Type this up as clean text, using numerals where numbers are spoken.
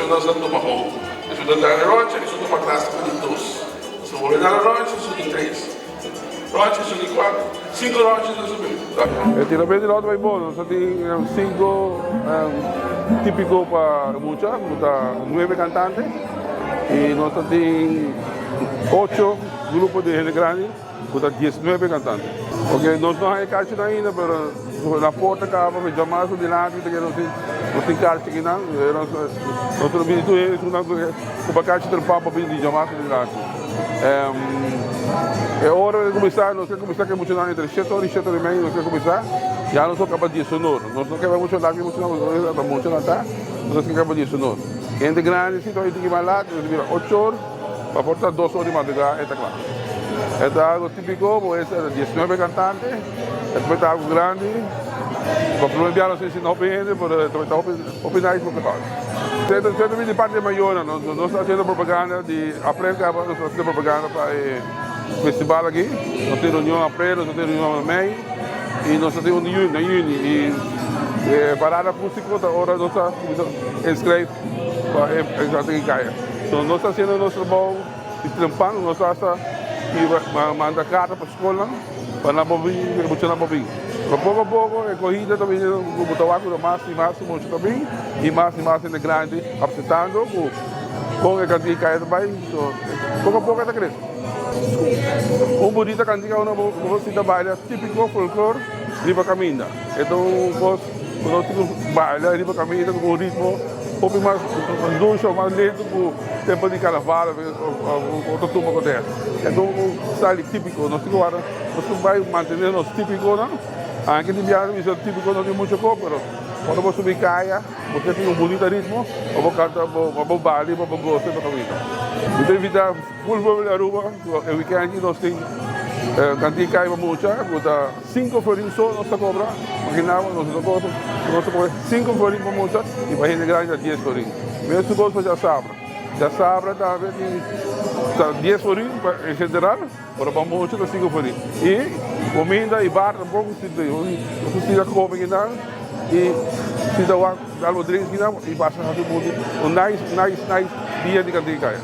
nós estamos uma roupa. Ajuda a dar a rocha, ajuda uma classe de dois. Se você dar a rocha, ajuda em três. Rocha, ajuda em quatro. Cinco rochas, ajuda. El tirapete lá vai bom, nós temos cinco típico para mucha, nove cantantes e nós temos 8 grupos de gente grande, com 19 cantantes. Porque nós não temos caixa ainda, mas na porta acaba de chamar de lá, que nós temos caixa aqui não, nós temos vindo eles, com a caixa de papa de chamar de lá. É hora de começar, nós queremos começar que muito entre 7 horas e 7 horas e meia, nós queremos começar, já não somos capazes de sonoro, nós não queremos muito lá, que muito lá está, nós queremos capazes de sonoro. Gente grande, se nós temos que ir lá, nós temos 8 horas, para portar 2 horas de madrugada, está claro. É algo típico, puede ser 19 cantantes, después está algo grande, para pronunciar no sé si no opinen, pero también está opináis por favor. Centro de parte mayor, no está haciendo propaganda de aprender, no está haciendo propaganda para el festival aquí, no tiene reunión a aprender, no tiene reunión a meio, y no está haciendo en junio, y parada acústica ahora no está inscrito para el caia. Então, nós estamos fazendo nosso trabalho de trampando, nós estamos mandando carta para a escola, para não bobinho. Pouco a pouco, a corrida também, o tabaco mais e mais, muito também, e mais ainda grande, apresentando com a cantiga caia também. Pouco a pouco está crescendo. Bonita cantiga, você trabalha típico folclore, riba caminha. Então, nós temos baile, riba caminha, com um ritmo um pouco mais luxo, mais lento, com o tempo de carnaval, outra turma acontece. Então, o style típico, nós vamos manter nosso típico, não? Anche di piano, il típico non è molto poco, quando você subir caia, você tem bonito ritmo, vou cantar, vou bailar, vou gostar da comida. Então, evitar full bubble a rua, o weekend nós temos cantiga caia muito, com 5 florin só, nós cobra, imaginava, nós cobra 5 florin para muito, e para gente grande 10 florin. Mesmo gosto já sabe, tá 10 florin em geral, para muito, 5 florin. E comida e bar também, você tira copo aqui não, e se dá algo drinks aqui não, e passa a fazer um nice dia de cantiga.